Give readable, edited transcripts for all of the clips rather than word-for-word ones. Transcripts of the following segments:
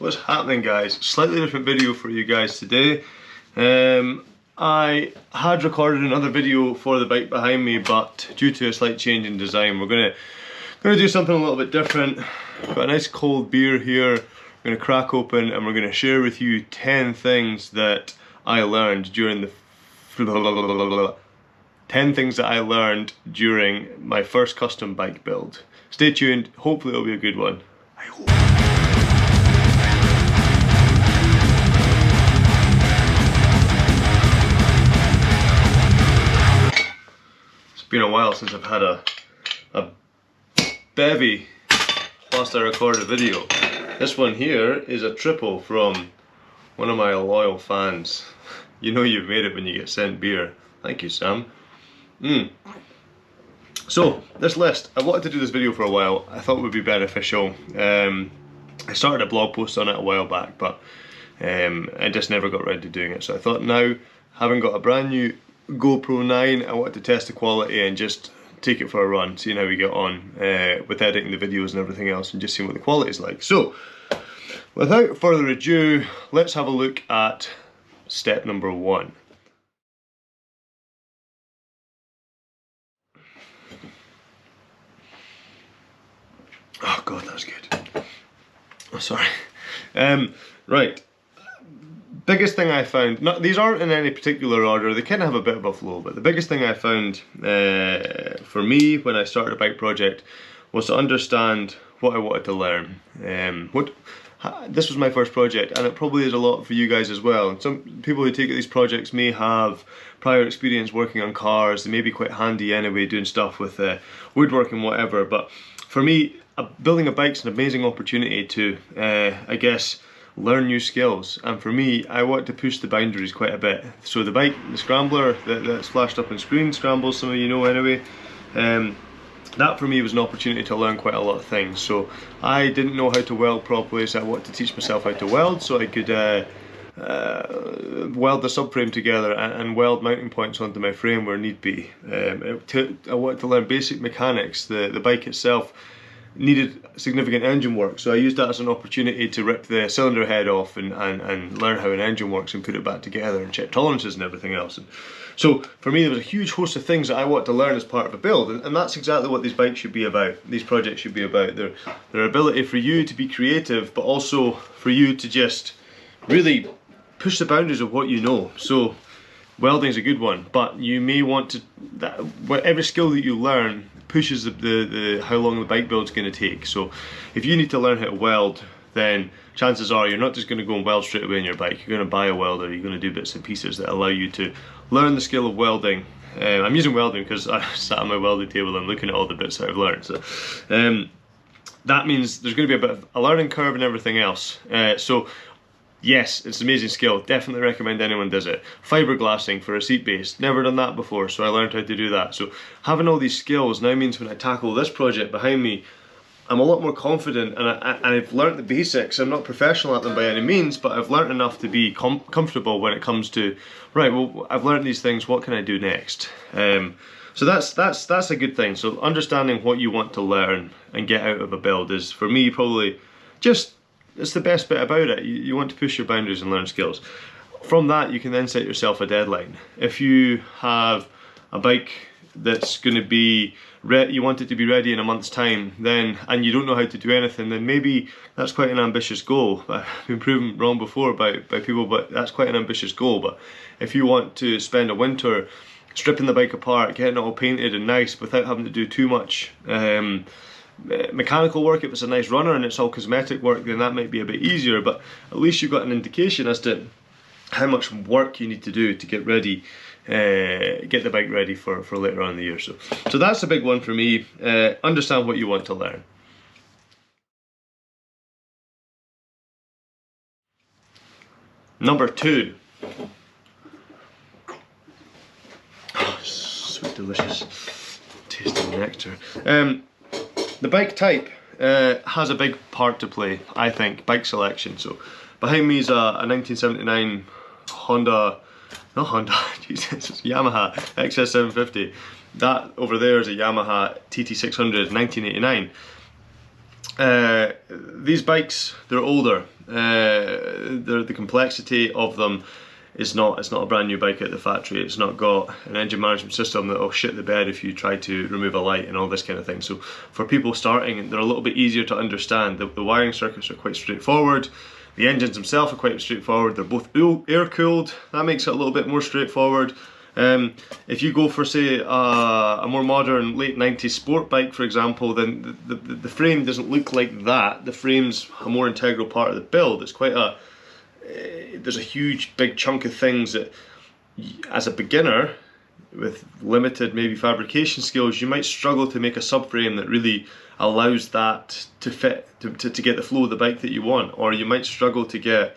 What's happening, guys? Slightly different video for you guys today. I had recorded another video for the bike behind me, but due to a slight change in design, we're gonna do something a little bit different. Got a nice cold beer here. We're gonna crack open and we're gonna share with you 10 things that I learned during the 10 things that I learned during my first custom bike build. Stay tuned. Hopefully it'll be a good one. I hope. Been a while since I've had a bevy whilst I record a video. This one here is a triple from one of my loyal fans. You know you've made it when you get sent beer. Thank you, Sam. So this list, I wanted to do this video for a while. I thought it would be beneficial. I started a blog post on it a while back, but I just never got around to doing it. So I thought now, having got a brand new GoPro 9, I wanted to test the quality and just take it for a run, seeing how we get on with editing the videos and everything else, and just seeing what the quality is like. So without further ado, let's have a look at step number 1. Oh god, that's good. Oh, sorry. Right. Biggest thing I found, these aren't in any particular order, they kind of have a bit of a flow, but the biggest thing I found for me when I started a bike project was to understand what I wanted to learn. This was my first project, and it probably is a lot for you guys as well. And some people who take these projects may have prior experience working on cars, they may be quite handy anyway doing stuff with woodworking, whatever, but for me, building a bike's an amazing opportunity to, I guess, learn new skills, and for me, I want to push the boundaries quite a bit. So the bike, the scrambler that's flashed up on screen, scrambles, some of you know anyway, that for me was an opportunity to learn quite a lot of things. So I didn't know how to weld properly, so I wanted to teach myself how to weld so I could weld the subframe together and weld mounting points onto my frame where need be. I wanted to learn basic mechanics. The bike itself needed significant engine work, so I used that as an opportunity to rip the cylinder head off and learn how an engine works and put it back together and check tolerances and everything else. And so for me, there was a huge host of things that I wanted to learn as part of a build, and that's exactly what these bikes should be about, these projects should be about. Their ability for you to be creative, but also for you to just really push the boundaries of what you know. So welding is a good one, but you may want to, every skill that you learn pushes the how long the bike build's going to take. So if you need to learn how to weld, then chances are you're not just going to go and weld straight away on your bike. You're going to buy a welder, you're going to do bits and pieces that allow you to learn the skill of welding. I'm using welding because I sat on my welding table and looking at all the bits that I've learned. So that means there's going to be a bit of a learning curve and everything else. So yes, it's an amazing skill. Definitely recommend anyone does it. Fiberglassing for a seat base. Never done that before, so I learned how to do that. So having all these skills now means when I tackle this project behind me, I'm a lot more confident, and I've learned the basics. I'm not professional at them by any means, but I've learned enough to be comfortable when it comes to, right, well, I've learned these things, what can I do next? So that's a good thing. So understanding what you want to learn and get out of a build is, for me, probably just, it's the best bit about it. You want to push your boundaries and learn skills. From that, you can then set yourself a deadline. If you have a bike that's going to be, you want it to be ready in a month's time, then, and you don't know how to do anything, then maybe that's quite an ambitious goal. I've been proven wrong before by people, but that's quite an ambitious goal. But if you want to spend a winter stripping the bike apart, getting it all painted and nice without having to do too much mechanical work, if it's a nice runner and it's all cosmetic work, then that might be a bit easier, but at least you've got an indication as to how much work you need to do to get ready, get the bike ready for later on in the year. So that's a big one for me. Understand what you want to learn. Number 2. Oh, sweet, delicious, tasting nectar. The bike type has a big part to play, I think, bike selection. So behind me is a 1979 Yamaha XS750. That over there is a Yamaha TT600 1989. these bikes, they're older. The complexity of them is not, it's not a brand new bike at the factory. It's not got an engine management system that will shit the bed if you try to remove a light and all this kind of thing. So for people starting, they're a little bit easier to understand. The wiring circuits are quite straightforward. The engines themselves are quite straightforward. They're both air cooled. That makes it a little bit more straightforward. If you go for, say, a more modern late 90s sport bike, for example, then the frame doesn't look like that. The frame's a more integral part of the build. It's quite a, there's a huge big chunk of things that, as a beginner with limited maybe fabrication skills, you might struggle to make a subframe that really allows that to fit, to get the flow of the bike that you want. Or you might struggle to get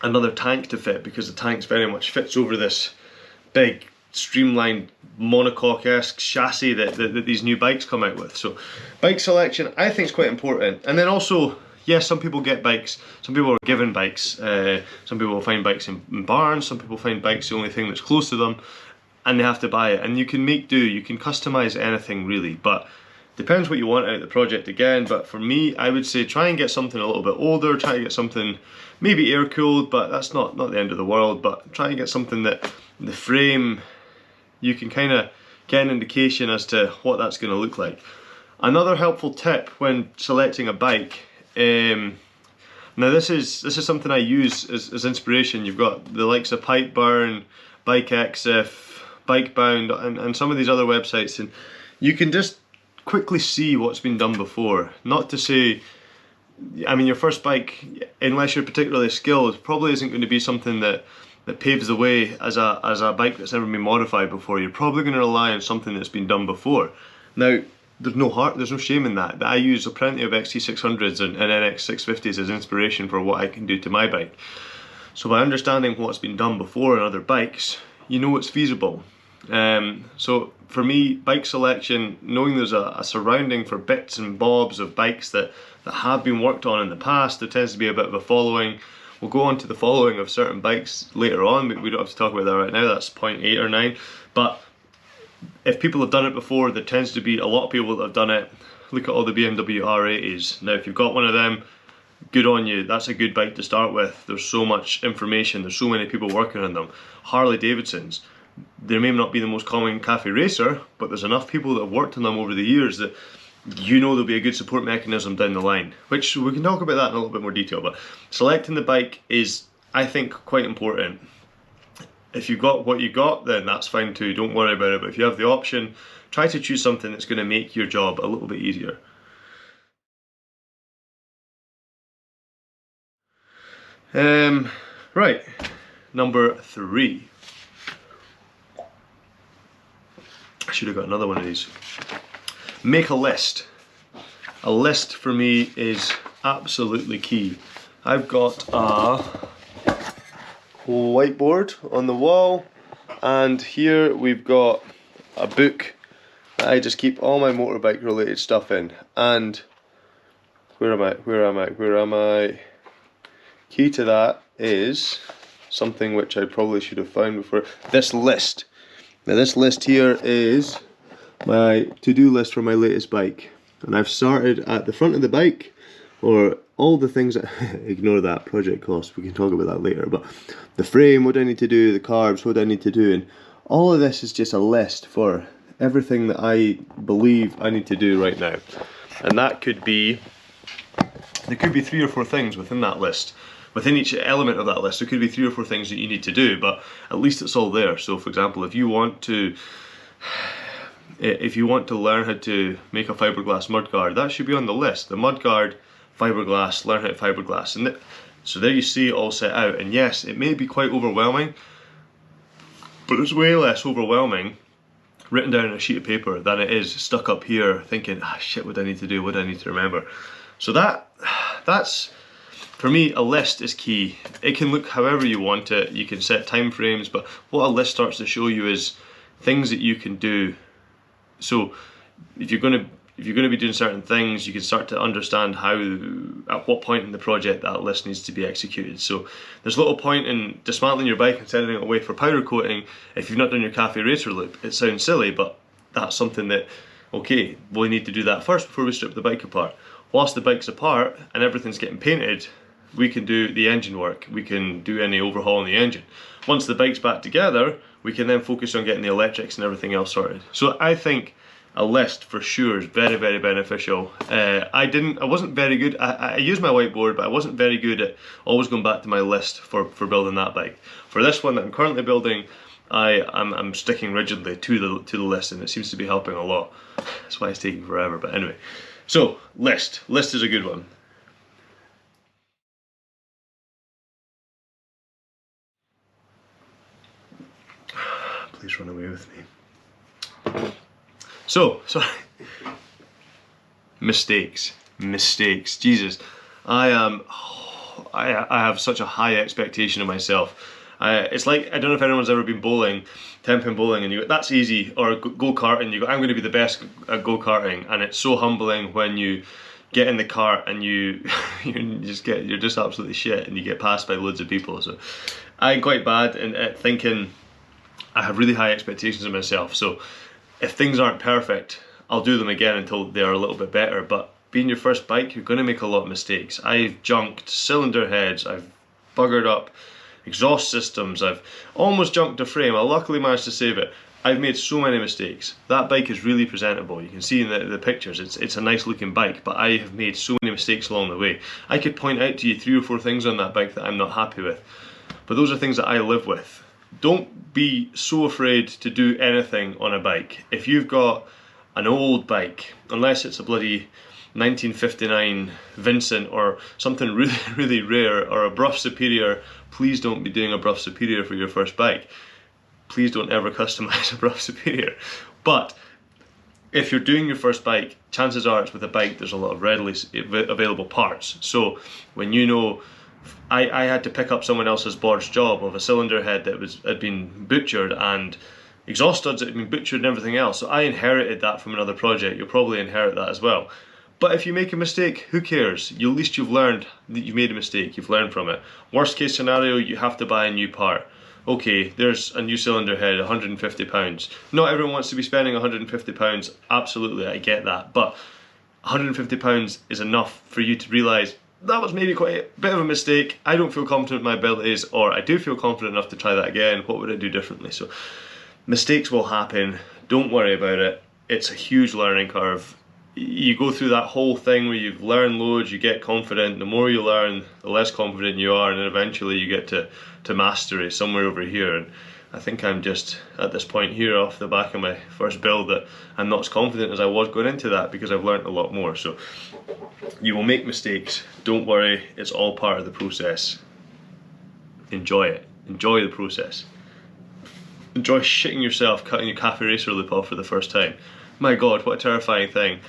another tank to fit, because the tank very much fits over this big streamlined monocoque-esque chassis that these new bikes come out with. So bike selection, I think, is quite important. And then also, yes, some people get bikes, some people are given bikes, some people will find bikes in barns, some people find bikes the only thing that's close to them, and they have to buy it. And you can make do, you can customize anything really, but depends what you want out of the project again. But for me, I would say try and get something a little bit older, try to get something maybe air cooled, but that's not the end of the world. But try and get something that the frame, you can kind of get an indication as to what that's going to look like. Another helpful tip when selecting a bike, now this is something I use as inspiration. You've got the likes of Pipeburn, Bike Exif, Bikebound, and some of these other websites, and you can just quickly see what's been done before. Not to say, I mean, your first bike, unless you're particularly skilled, probably isn't going to be something that paves the way as a bike that's never been modified before. You're probably going to rely on something that's been done before. Now, there's no shame in that. I use plenty of XT600s and NX650s as inspiration for what I can do to my bike. So by understanding what's been done before on other bikes, you know it's feasible. So for me, bike selection, knowing there's a surrounding for bits and bobs of bikes that have been worked on in the past, there tends to be a bit of a following. We'll go on to the following of certain bikes later on, but we don't have to talk about that right now. That's point 8 or 9. But if people have done it before, there tends to be a lot of people that have done it. Look at all the BMW R80s. Now, if you've got one of them, good on you. That's a good bike to start with. There's so much information. There's so many people working on them. Harley Davidsons. They may not be the most common cafe racer, but there's enough people that have worked on them over the years that you know there'll be a good support mechanism down the line, which we can talk about that in a little bit more detail. But selecting the bike is, I think, quite important. If you've got what you got, then that's fine too, don't worry about it. But if you have the option, try to choose something that's going to make your job a little bit easier. Right, number 3. I should have got another one of these. Make a list. A list for me is absolutely key. I've got a whiteboard on the wall, and here we've got a book that I just keep all my motorbike related stuff in. And where am I? Key to that is something which I probably should have found before. This list. Now this list here is my to-do list for my latest bike, and I've started at the front of the bike, or all the things that ignore that project cost, we can talk about that later, but the frame, what do I need to do, the carbs, what do I need to do, and all of this is just a list for everything that I believe I need to do right now. And that could be, there could be 3 or 4 things within that list. Within each element of that list, there could be 3 or 4 things that you need to do, but at least it's all there. So for example, if you want to learn how to make a fiberglass mudguard, that should be on the list. The mudguard, fiberglass, learn how to fiberglass. And so there you see it all set out. And yes, it may be quite overwhelming, but it's way less overwhelming written down on a sheet of paper than it is stuck up here thinking, ah, shit, what do I need to do? What do I need to remember? So that's, for me, a list is key. It can look however you want it. You can set time frames, but what a list starts to show you is things that you can do. So if you're going to be doing certain things, you can start to understand how, at what point in the project that list needs to be executed. So there's little point in dismantling your bike and sending it away for powder coating if you've not done your cafe racer loop. It sounds silly, but that's something that Okay, we need to do that first before we strip the bike apart. Whilst the bike's apart and everything's getting painted, we can do the engine work. We can do any overhaul on the engine. Once the bike's back together, we can then focus on getting the electrics and everything else sorted. So I think a list for sure is very, very beneficial. I wasn't very good. I used my whiteboard, but I wasn't very good at always going back to my list for building that bike. For this one that I'm currently building, I'm sticking rigidly to the list, and it seems to be helping a lot. That's why it's taking forever. But anyway, so list is a good one. Please run away with me. So, sorry. Mistakes. Jesus, I have such a high expectation of myself. It's like, I don't know if anyone's ever been bowling, 10-pin bowling, and you go, that's easy, or go-karting, you go, I'm going to be the best at go-karting, and it's so humbling when you get in the cart and you're just absolutely shit, and you get passed by loads of people. So I'm quite bad at thinking. I have really high expectations of myself, so if things aren't perfect, I'll do them again until they're a little bit better. But being your first bike, you're going to make a lot of mistakes. I've junked cylinder heads, I've buggered up exhaust systems, I've almost junked a frame. I luckily managed to save it. I've made so many mistakes. That bike is really presentable. You can see in the pictures, it's a nice looking bike, but I have made so many mistakes along the way. I could point out to you 3 or 4 things on that bike that I'm not happy with, but those are things that I live with. Don't be so afraid to do anything on a bike. If you've got an old bike, unless it's a bloody 1959 Vincent or something really, really rare, or a Bruff Superior, please don't be doing a Bruff Superior for your first bike. Please don't ever customize a Bruff Superior. But if you're doing your first bike, chances are it's with a bike there's a lot of readily available parts. So when you know, I had to pick up someone else's board's job of a cylinder head that had been butchered, and exhaust studs that had been butchered and everything else. So I inherited that from another project. You'll probably inherit that as well. But if you make a mistake, who cares? At least you've learned that you made a mistake. You've learned from it. Worst case scenario, you have to buy a new part. Okay, there's a new cylinder head, £150. Not everyone wants to be spending £150. Absolutely, I get that. But £150 is enough for you to realise that was maybe quite a bit of a mistake. I don't feel confident in my abilities, or I do feel confident enough to try that again. What would I do differently? So mistakes will happen. Don't worry about it. It's a huge learning curve. You go through that whole thing where you've learned loads, you get confident. The more you learn, the less confident you are, and then eventually you get to mastery somewhere over here. And I think I'm just at this point here off the back of my first build that I'm not as confident as I was going into that, because I've learned a lot more. So you will make mistakes. Don't worry, it's all part of the process. Enjoy it. Enjoy the process. Enjoy shitting yourself cutting your cafe racer loop off for the first time. My God, what a terrifying thing.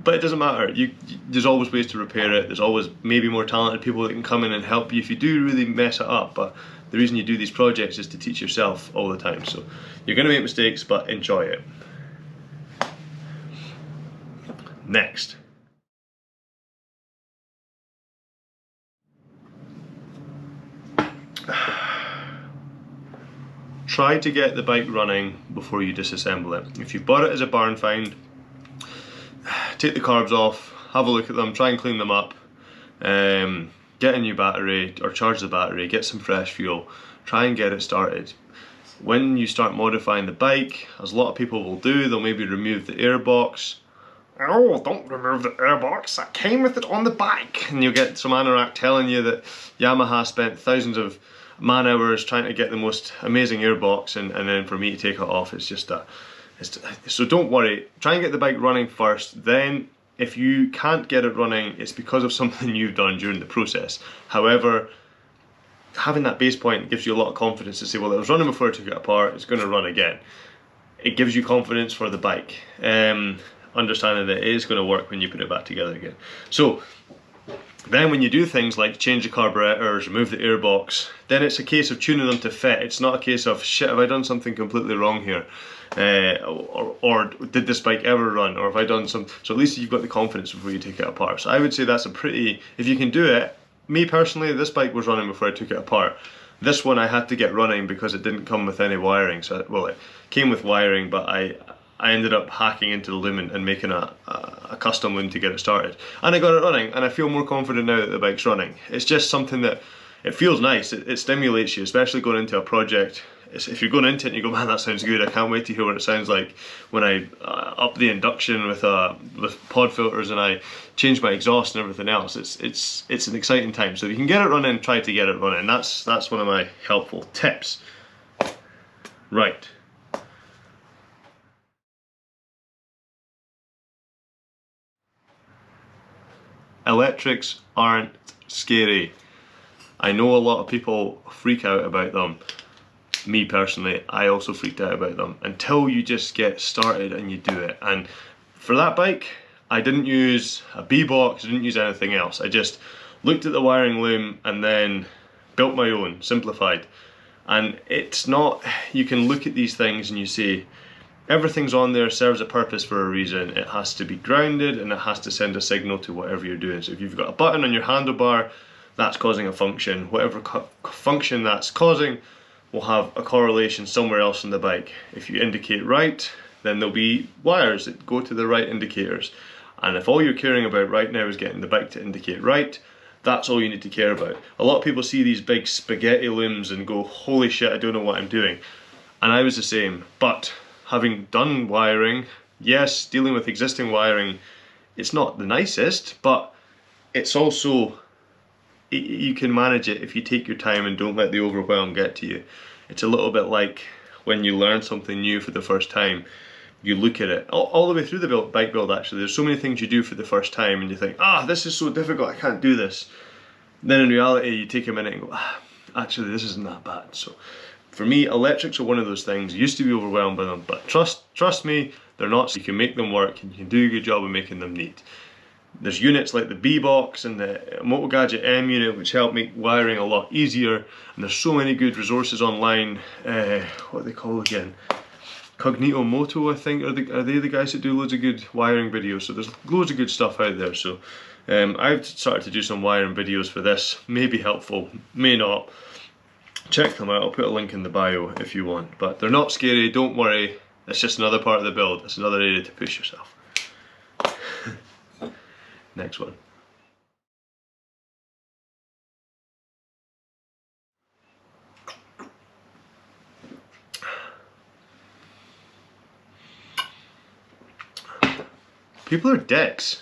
But it doesn't matter. There's always ways to repair it. There's always maybe more talented people that can come in and help you if you do really mess it up. But the reason you do these projects is to teach yourself all the time. So you're going to make mistakes, but enjoy it. Next. Try to get the bike running before you disassemble it. If you bought it as a barn find, take the carbs off, have a look at them, try and clean them up, get a new battery or charge the battery, get some fresh fuel, try and get it started. When you start modifying the bike, as a lot of people will do, they'll maybe remove the airbox. Oh, don't remove the airbox, that came with it on the bike. And you'll get some anorak telling you that Yamaha spent thousands of man hours trying to get the most amazing airbox, and then for me to take it off, it's just so don't worry, try and get the bike running first. Then if you can't get it running, it's because of something you've done during the process. However, having that base point gives you a lot of confidence to say, well, it was running before I took it apart, it's going to run again. It gives you confidence for the bike, understanding that it is going to work when you put it back together again. So then when you do things like change the carburetors, remove the airbox, then it's a case of tuning them to fit. It's not a case of, shit, have I done something completely wrong here? Or did this bike ever run? Or have I done some... So at least you've got the confidence before you take it apart. So I would say that's a pretty... If you can do it, me personally, this bike was running before I took it apart. This one I had to get running because it didn't come with any wiring. So, well, it came with wiring, but I I ended up hacking into the loom and making a custom loom to get it started. And I got it running, and I feel more confident now that the bike's running. It's just something that, it feels nice, it stimulates you, especially going into a project. If you're going into it and you go, man, that sounds good, I can't wait to hear what it sounds like when I up the induction with pod filters and I change my exhaust and everything else. It's an exciting time. So if you can get it running, try to get it running. That's one of my helpful tips. Right. Electrics aren't scary. I know a lot of people freak out about them. Me personally, I also freaked out about them until you just get started and you do it. And for that bike, I didn't use a B-box, I didn't use anything else. I just looked at the wiring loom and then built my own, simplified. And it's not, you can look at these things and you say, everything's on there, serves a purpose for a reason. It has to be grounded and it has to send a signal to whatever you're doing. So if you've got a button on your handlebar, that's causing a function. Whatever function that's causing will have a correlation somewhere else on the bike. If you indicate right, then there'll be wires that go to the right indicators. And if all you're caring about right now is getting the bike to indicate right, that's all you need to care about. A lot of people see these big spaghetti looms and go, holy shit, I don't know what I'm doing. And I was the same. But having done wiring, yes, dealing with existing wiring, it's not the nicest, but it's also, you can manage it if you take your time and don't let the overwhelm get to you. It's a little bit like when you learn something new for the first time. You look at it, all the way through the bike build actually, there's so many things you do for the first time and you think, this is so difficult, I can't do this. Then in reality you take a minute and go, actually this isn't that bad. So for me, electrics are one of those things. I used to be overwhelmed by them, but trust me, they're not. You can make them work and you can do a good job of making them neat. There's units like the B-Box and the Moto Gadget M unit which help make wiring a lot easier, and there's so many good resources online. What are they called again? Cognito Moto, I think, are they the guys that do loads of good wiring videos? So there's loads of good stuff out there. So I've started to do some wiring videos for this. May be helpful, may not. Check them out, I'll put a link in the bio if you want. But they're not scary, don't worry. It's just another part of the build. It's another area to push yourself. Next one. People are dicks.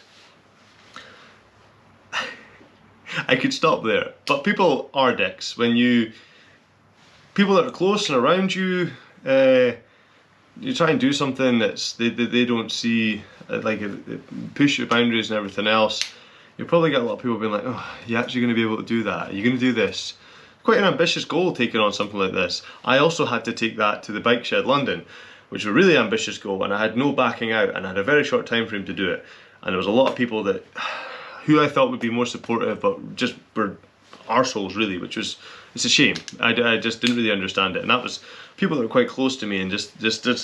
I could stop there, but people are dicks. When people that are close and around you, you try and do something that's they don't see, like push your boundaries and everything else, you'll probably get a lot of people being like, oh, you're actually going to be able to do that? Are you going to do this? Quite an ambitious goal taking on something like this. I also had to take that to the Bike Shed London, which was a really ambitious goal, and I had no backing out and I had a very short time frame to do it. And there was a lot of people that, who I thought would be more supportive, but just were arseholes really, which was, it's a shame. I just didn't really understand it, and that was people that were quite close to me and just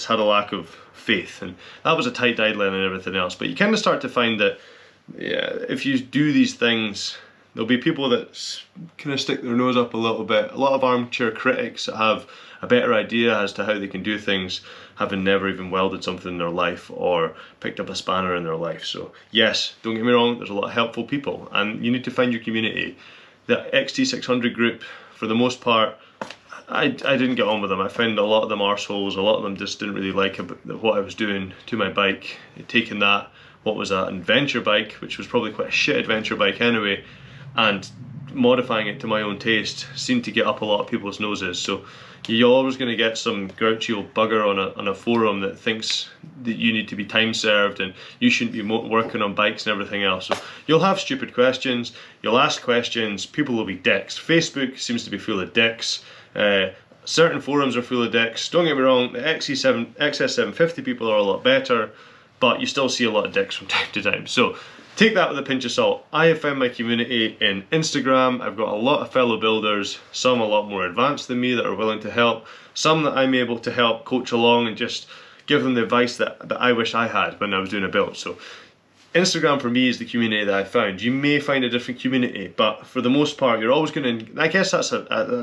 had a lack of faith, and that was a tight deadline and everything else. But you kind of start to find that, yeah, if you do these things, there'll be people that kind of stick their nose up a little bit. A lot of armchair critics that have a better idea as to how they can do things, having never even welded something in their life or picked up a spanner in their life. So yes, don't get me wrong, there's a lot of helpful people, and you need to find your community. The XT600 group, for the most part, I didn't get on with them. I found a lot of them arseholes. A lot of them just didn't really like what I was doing to my bike. Taking that, what was an adventure bike, which was probably quite a shit adventure bike anyway, and modifying it to my own taste seemed to get up a lot of people's noses. So you're always going to get some grouchy old bugger on a forum that thinks that you need to be time served and you shouldn't be working on bikes and everything else. So you'll have stupid questions, you'll ask questions, people will be dicks. Facebook seems to be full of dicks. Certain forums are full of dicks. Don't get me wrong, the XS750 people are a lot better, but you still see a lot of dicks from time to time. So take that with a pinch of salt. I have found my community in Instagram. I've got a lot of fellow builders, some a lot more advanced than me that are willing to help, some that I'm able to help coach along and just give them the advice that I wish I had when I was doing a build. So Instagram for me is the community that I found. You may find a different community, but for the most part you're always going to, I guess that's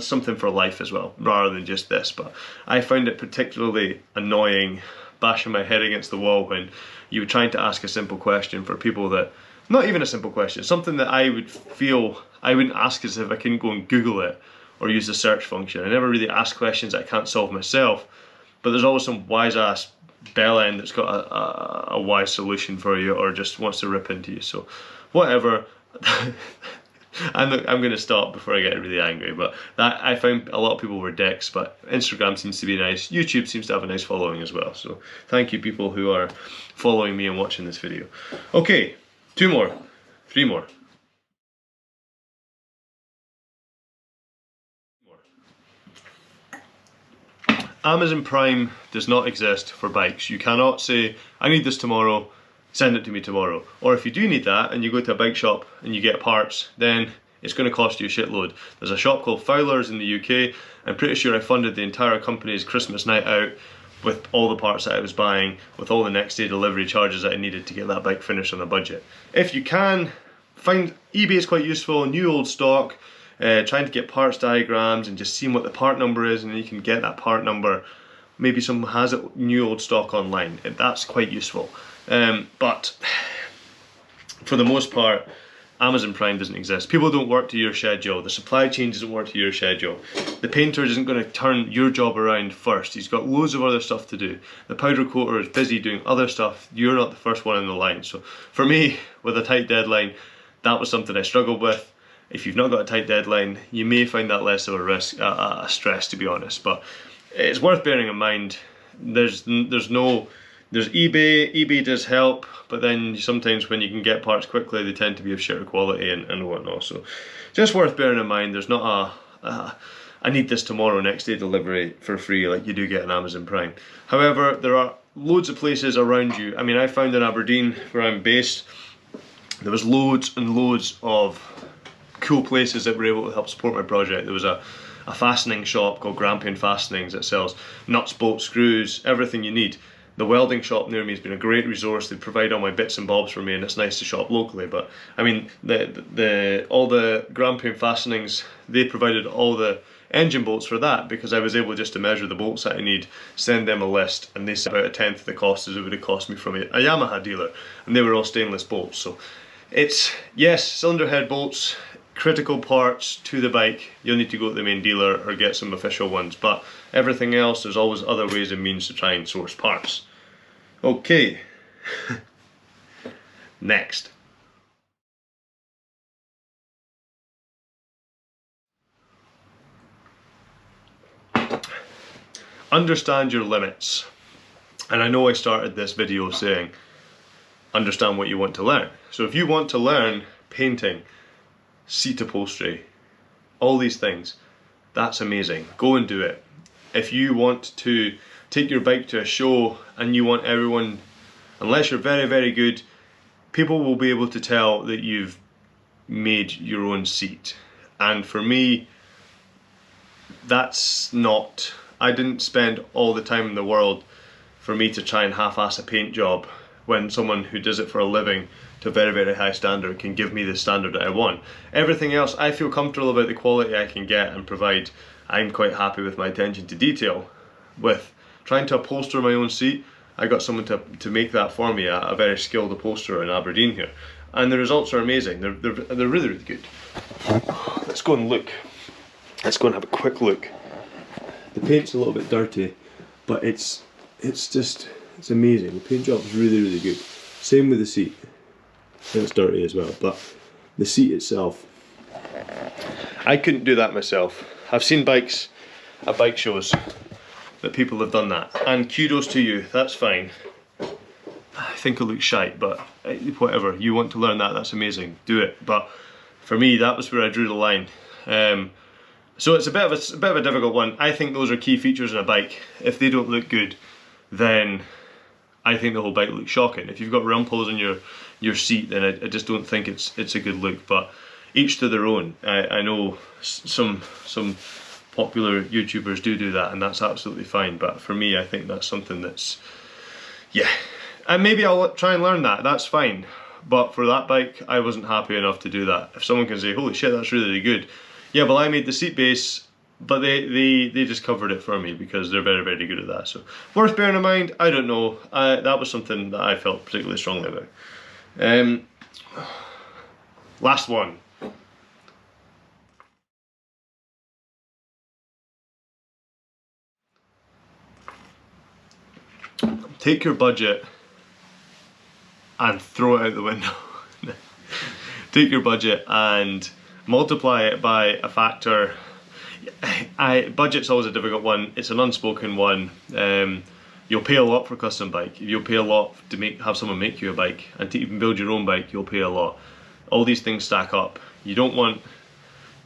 something for life as well, rather than just this. But I found it particularly annoying bashing my head against the wall when you were trying to ask a simple question for people that, not even a simple question, something that I would feel I wouldn't ask as if I couldn't go and Google it or use the search function. I never really ask questions I can't solve myself, but there's always some wise ass bell end that's got a wise solution for you, or just wants to rip into you. So whatever. I'm going to stop before I get really angry, but that, I found a lot of people were dicks, but Instagram seems to be nice. YouTube seems to have a nice following as well, so thank you people who are following me and watching this video. Okay, 2 more, 3 more. Amazon Prime does not exist for bikes. You cannot say, I need this tomorrow, send it to me tomorrow. Or if you do need that and you go to a bike shop and you get parts, then it's going to cost you a shitload. There's a shop called Fowler's in the UK. I'm pretty sure I funded the entire company's Christmas night out with all the parts that I was buying, with all the next day delivery charges that I needed to get that bike finished on a budget. If you can, find eBay is quite useful, new old stock, trying to get parts diagrams and just seeing what the part number is, and then you can get that part number. Maybe someone has it new old stock online, and that's quite useful. But for the most part, Amazon Prime doesn't exist. People don't work to your schedule. The supply chain doesn't work to your schedule. The painter isn't going to turn your job around first. He's got loads of other stuff to do. The powder coater is busy doing other stuff. You're not the first one in the line. So for me, with a tight deadline, that was something I struggled with. If you've not got a tight deadline, you may find that less of a risk, a stress, to be honest. But it's worth bearing in mind. There's eBay. eBay does help, but then sometimes when you can get parts quickly, they tend to be of shitter quality and whatnot. So just worth bearing in mind. There's not I need this tomorrow, next day delivery for free like you do get on Amazon Prime. However, there are loads of places around you. I mean, I found in Aberdeen, where I'm based, there was loads and loads of cool places that were able to help support my project. There was a fastening shop called Grampian Fastenings that sells nuts, bolts, screws, everything you need. The welding shop near me has been a great resource. They provide all my bits and bobs for me, and it's nice to shop locally. But I mean, all the Grampian Fastenings, they provided all the engine bolts for that, because I was able just to measure the bolts that I need, send them a list, and they said about 1/10 of the cost as it would have cost me from a Yamaha dealer, and they were all stainless bolts. So it's, yes, cylinder head bolts, critical parts to the bike, you'll need to go to the main dealer or get some official ones, but everything else, there's always other ways and means to try and source parts. Okay. Next. Understand your limits. And I know I started this video saying, understand what you want to learn. So if you want to learn painting, seat upholstery, all these things, that's amazing. Go and do it. If you want to take your bike to a show and you want everyone, unless you're very, very good, people will be able to tell that you've made your own seat. And for me, that's not, I didn't spend all the time in the world for me to try and half-ass a paint job when someone who does it for a living to a very, very high standard can give me the standard that I want. Everything else, I feel comfortable about the quality I can get and provide. I'm quite happy with my attention to detail. With trying to upholster my own seat, I got someone to make that for me, a very skilled upholsterer in Aberdeen here. And the results are amazing. They're really, really good. Let's go and look. Let's go and have a quick look. The paint's a little bit dirty, but it's amazing. The paint job is really, really good. Same with the seat. It's dirty as well, but the seat itself, I couldn't do that myself. I've seen bikes at bike shows that people have done that, and kudos to you, that's fine. I think it looks shite, but whatever, you want to learn that, that's amazing, do it. But for me, that was where I drew the line. So it's a bit of a difficult one. I think those are key features in a bike. If they don't look good, then I think the whole bike looks shocking. If you've got rumples in your seat, then I just don't think it's a good look. But each to their own. I know some popular YouTubers do that, and that's absolutely fine. But for me, I think that's something that's, yeah. And maybe I'll try and learn that, that's fine. But for that bike, I wasn't happy enough to do that. If someone can say, holy shit, that's really, really good. Yeah, well, I made the seat base but they just covered it for me because they're very, very good at that. So worth bearing in mind. I don't know. That was something that I felt particularly strongly about. Last one. Take your budget and throw it out the window. Take your budget and multiply it by a factor. Budget's always a difficult one. It's an unspoken one. You'll pay a lot for a custom bike. You'll pay a lot to have someone make you a bike, and to even build your own bike, you'll pay a lot. All these things stack up. You don't want.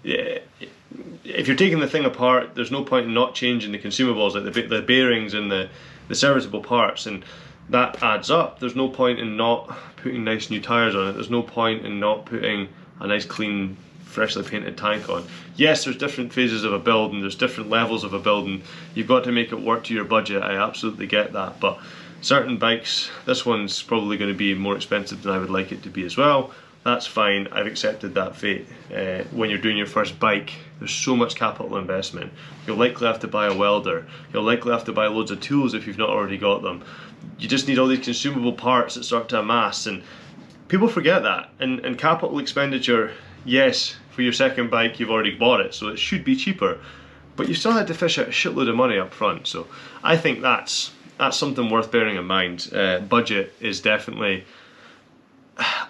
If you're taking the thing apart, there's no point in not changing the consumables, like the bearings and the serviceable parts, and that adds up. There's no point in not putting nice new tyres on it. There's no point in not putting a nice clean freshly painted tank on. Yes, there's different phases of a build and there's different levels of a build, and you've got to make it work to your budget. I absolutely get that, but certain bikes, this one's probably going to be more expensive than I would like it to be as well. That's fine, I've accepted that fate. When you're doing your first bike, there's so much capital investment. You'll likely have to buy a welder. You'll likely have to buy loads of tools if you've not already got them. You just need all these consumable parts that start to amass, and people forget that. And capital expenditure, yes, for your second bike you've already bought it, so it should be cheaper, but you still had to fish out a shitload of money up front. So I think that's something worth bearing in mind. Budget is definitely.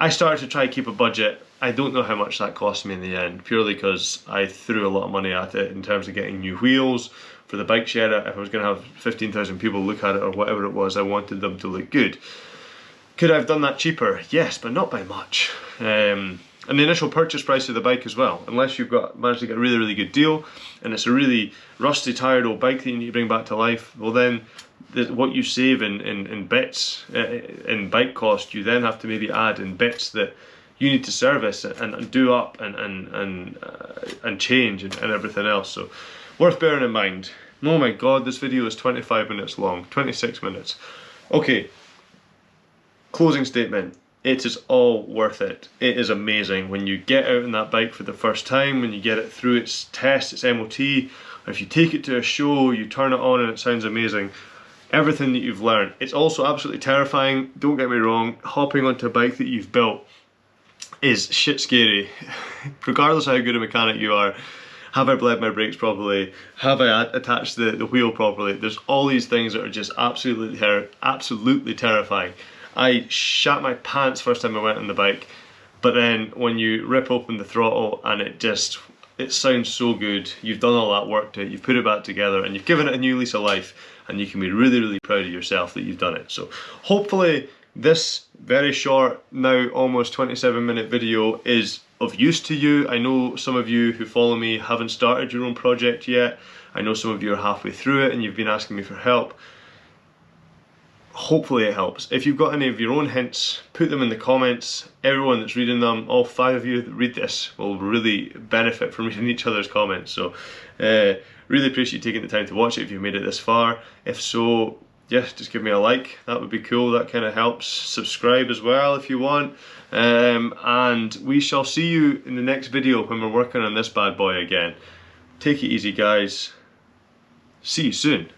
I started to try to keep a budget. I don't know how much that cost me in the end, purely because I threw a lot of money at it in terms of getting new wheels for the bike shed. If I was going to have 15,000 people look at it or whatever it was, I wanted them to look good. Could I have done that cheaper? Yes, but not by much. And the initial purchase price of the bike as well, unless you've managed to get a really, really good deal and it's a really rusty, tired old bike that you need to bring back to life, well then what you save in bits, in bike cost, you then have to maybe add in bits that you need to service and do up and change and everything else. So worth bearing in mind. Oh my god, this video is 25 minutes long, 26 minutes. Okay, closing statement. It is all worth it. It is amazing when you get out on that bike for the first time, when you get it through its test, its MOT, or if you take it to a show, you turn it on and it sounds amazing. Everything that you've learned. It's also absolutely terrifying, don't get me wrong. Hopping onto a bike that you've built is shit scary. Regardless of how good a mechanic you are, have I bled my brakes properly? Have I attached the wheel properly? There's all these things that are just absolutely terrifying. I shat my pants first time I went on the bike, but then when you rip open the throttle and it sounds so good, you've done all that work to it, you've put it back together and you've given it a new lease of life, and you can be really, really proud of yourself that you've done it. So hopefully this very short, now almost 27-minute video is of use to you. I know some of you who follow me haven't started your own project yet. I know some of you are halfway through it and you've been asking me for help. Hopefully it helps. If you've got any of your own hints, put them in the comments. Everyone that's reading them, all 5 of you that read this, will really benefit from reading each other's comments. So really appreciate you taking the time to watch it if you've made it this far. If so, yeah, just give me a like. That would be cool. That kind of helps. Subscribe as well if you want. And we shall see you in the next video when we're working on this bad boy again. Take it easy, guys. See you soon.